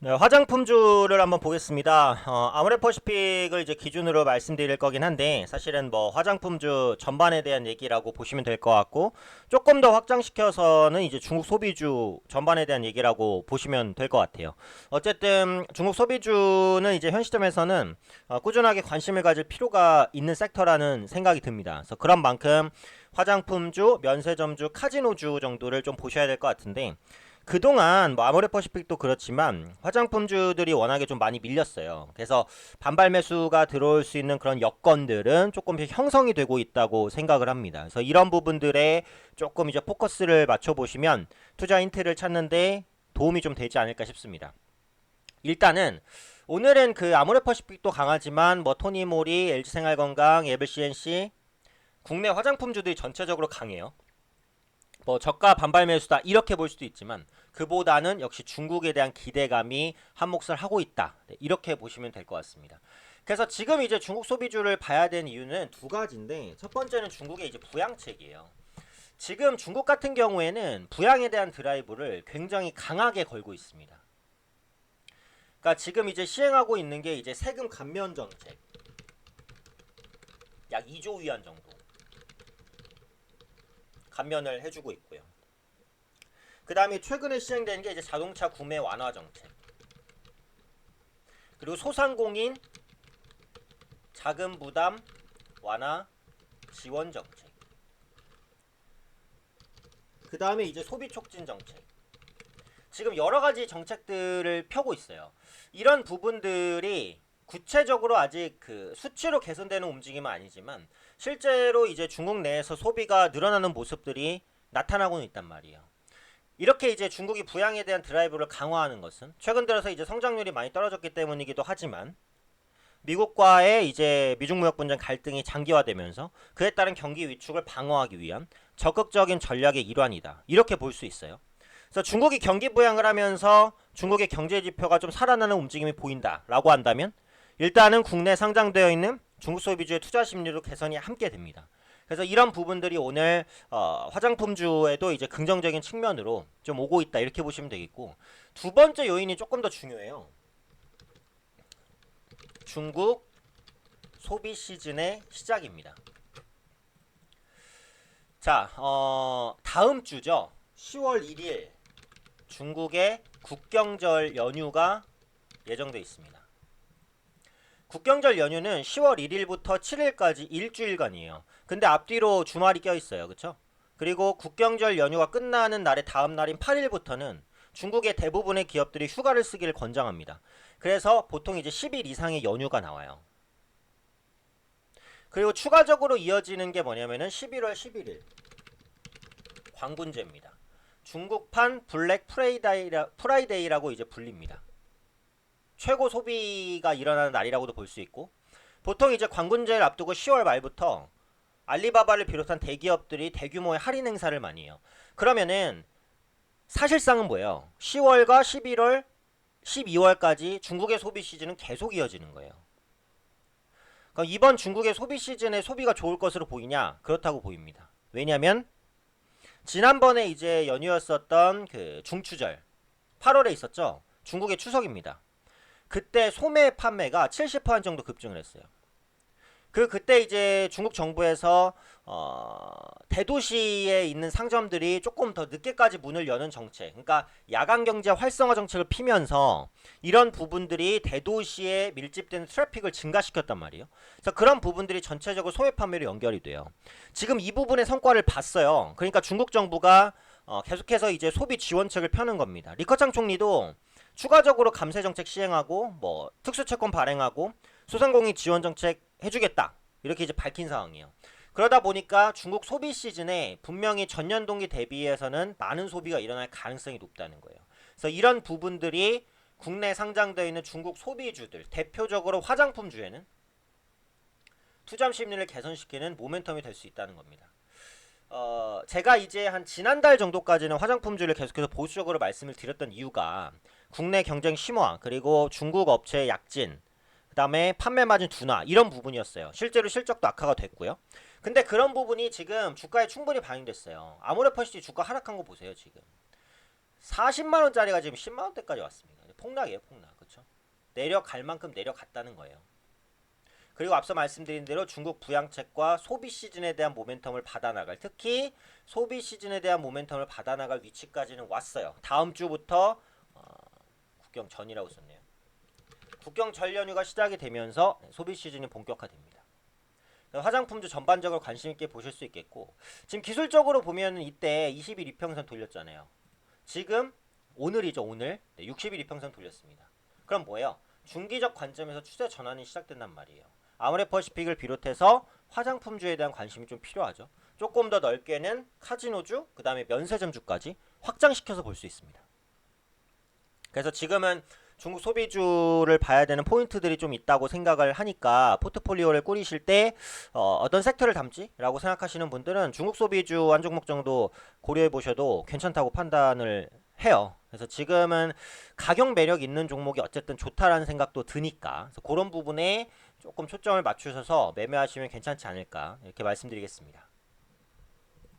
네, 화장품주를 한번 보겠습니다. 아모레퍼시픽을 이제 기준으로 말씀드릴 거긴 한데 사실은 뭐 화장품주 전반에 대한 얘기라고 보시면 될 것 같고 조금 더 확장시켜서는 이제 중국 소비주 전반에 대한 얘기라고 보시면 될 것 같아요. 어쨌든 중국 소비주는 이제 현 시점에서는 꾸준하게 관심을 가질 필요가 있는 섹터라는 생각이 듭니다. 그래서 그런 만큼 화장품주, 면세점주, 카지노주 정도를 좀 보셔야 될 것 같은데 그동안 뭐 아모레퍼시픽도 그렇지만 화장품주들이 워낙에 좀 많이 밀렸어요. 그래서 반발 매수가 들어올 수 있는 그런 여건들은 조금씩 형성이 되고 있다고 생각을 합니다. 그래서 이런 부분들에 조금 이제 포커스를 맞춰 보시면 투자 힌트를 찾는데 도움이 좀 되지 않을까 싶습니다. 일단은 오늘은 그 아모레퍼시픽도 강하지만 뭐 토니모리, LG생활건강, 에블CNC 국내 화장품주들이 전체적으로 강해요. 뭐 저가 반발 매수다 이렇게 볼 수도 있지만 그보다는 역시 중국에 대한 기대감이 한 몫을 하고 있다. 네, 이렇게 보시면 될 것 같습니다. 그래서 지금 이제 중국 소비주를 봐야 되는 이유는 두 가지인데 첫 번째는 중국의 이제 부양책이에요. 지금 중국 같은 경우에는 부양에 대한 드라이브를 굉장히 강하게 걸고 있습니다. 그러니까 지금 이제 시행하고 있는 게 이제 세금 감면 정책 약 2조 위안 정도 감면을 해주고 있고요. 그 다음에 최근에 시행된 게 이제 자동차 구매 완화 정책. 그리고 소상공인 자금 부담 완화 지원 정책. 그 다음에 이제 소비 촉진 정책. 지금 여러 가지 정책들을 펴고 있어요. 이런 부분들이 구체적으로 아직 그 수치로 개선되는 움직임은 아니지만 실제로 이제 중국 내에서 소비가 늘어나는 모습들이 나타나고는 있단 말이에요. 이렇게 이제 중국이 부양에 대한 드라이브를 강화하는 것은 최근 들어서 이제 성장률이 많이 떨어졌기 때문이기도 하지만 미국과의 이제 미중 무역 분쟁 갈등이 장기화되면서 그에 따른 경기 위축을 방어하기 위한 적극적인 전략의 일환이다. 이렇게 볼 수 있어요. 그래서 중국이 경기 부양을 하면서 중국의 경제 지표가 좀 살아나는 움직임이 보인다라고 한다면 일단은 국내 상장되어 있는 중국 소비주의 투자 심리로 개선이 함께 됩니다. 그래서 이런 부분들이 오늘 화장품주에도 이제 긍정적인 측면으로 좀 오고 있다 이렇게 보시면 되겠고 두 번째 요인이 조금 더 중요해요. 중국 소비 시즌의 시작입니다. 자, 다음 주죠. 10월 1일 중국의 국경절 연휴가 예정되어 있습니다. 국경절 연휴는 10월 1일부터 7일까지 일주일간이에요. 근데 앞뒤로 주말이 껴있어요. 그쵸? 그리고 국경절 연휴가 끝나는 날의 다음 날인 8일부터는 중국의 대부분의 기업들이 휴가를 쓰기를 권장합니다. 그래서 보통 이제 10일 이상의 연휴가 나와요. 그리고 추가적으로 이어지는 게 뭐냐면은 11월 11일 광군제입니다. 중국판 블랙 프라이데이라고 이제 불립니다. 최고 소비가 일어나는 날이라고도 볼 수 있고 보통 이제 광군제를 앞두고 10월 말부터 알리바바를 비롯한 대기업들이 대규모의 할인 행사를 많이 해요. 그러면은 사실상은 뭐예요? 10월과 11월, 12월까지 중국의 소비 시즌은 계속 이어지는 거예요. 그럼 이번 중국의 소비 시즌에 소비가 좋을 것으로 보이냐? 그렇다고 보입니다. 왜냐면 지난번에 이제 연휴였었던 그 중추절 8월에 있었죠. 중국의 추석입니다. 그때 소매 판매가 70% 정도 급증을 했어요. 그때 이제 중국 정부에서 대도시에 있는 상점들이 조금 더 늦게까지 문을 여는 정책, 그러니까 야간 경제 활성화 정책을 피면서 이런 부분들이 대도시에 밀집되는 트래픽을 증가시켰단 말이에요. 그래서 그런 부분들이 전체적으로 소매 판매로 연결이 돼요. 지금 이 부분의 성과를 봤어요. 그러니까 중국 정부가 계속해서 이제 소비 지원책을 펴는 겁니다. 리커창 총리도 추가적으로 감세 정책 시행하고 뭐 특수채권 발행하고 소상공인 지원 정책 해주겠다 이렇게 이제 밝힌 상황이에요. 그러다 보니까 중국 소비 시즌에 분명히 전년 동기 대비해서는 많은 소비가 일어날 가능성이 높다는 거예요. 그래서 이런 부분들이 국내 상장되어 있는 중국 소비주들 대표적으로 화장품주에는 투자 심리를 개선시키는 모멘텀이 될 수 있다는 겁니다. 제가 이제 한 지난달 정도까지는 화장품주를 계속해서 보수적으로 말씀을 드렸던 이유가 국내 경쟁 심화 그리고 중국 업체의 약진 그 다음에 판매 마진 둔화 이런 부분이었어요. 실제로 실적도 악화가 됐고요. 근데 그런 부분이 지금 주가에 충분히 반영됐어요. 아모레퍼시티 주가 하락한 거 보세요. 지금 40만원짜리가 지금 10만원대까지 왔습니다. 폭락이에요, 폭락. 그렇죠? 내려갈 만큼 내려갔다는 거예요. 그리고 앞서 말씀드린 대로 중국 부양책과 소비 시즌에 대한 모멘텀을 받아나갈, 특히 소비 시즌에 대한 모멘텀을 받아나갈 위치까지는 왔어요. 다음 주부터 국경 전이라고 썼네요. 국경 전 연휴가 시작이 되면서 소비 시즌이 본격화됩니다. 화장품주 전반적으로 관심 있게 보실 수 있겠고, 지금 기술적으로 보면 이때 20일 이평선 돌렸잖아요. 지금 오늘이죠, 오늘. 네, 60일 이평선 돌렸습니다. 그럼 뭐예요? 중기적 관점에서 추세 전환이 시작된단 말이에요. 아모레퍼시픽을 비롯해서 화장품주에 대한 관심이 좀 필요하죠. 조금 더 넓게는 카지노주, 그 다음에 면세점주까지 확장시켜서 볼 수 있습니다. 그래서 지금은 중국 소비주를 봐야 되는 포인트들이 좀 있다고 생각을 하니까 포트폴리오를 꾸리실 때 어떤 섹터를 담지라고 생각하시는 분들은 중국 소비주 한 종목 정도 고려해 보셔도 괜찮다고 판단을 해요. 그래서 지금은 가격 매력 있는 종목이 어쨌든 좋다라는 생각도 드니까 그래서 그런 부분에 조금 초점을 맞추셔서 매매하시면 괜찮지 않을까 이렇게 말씀드리겠습니다.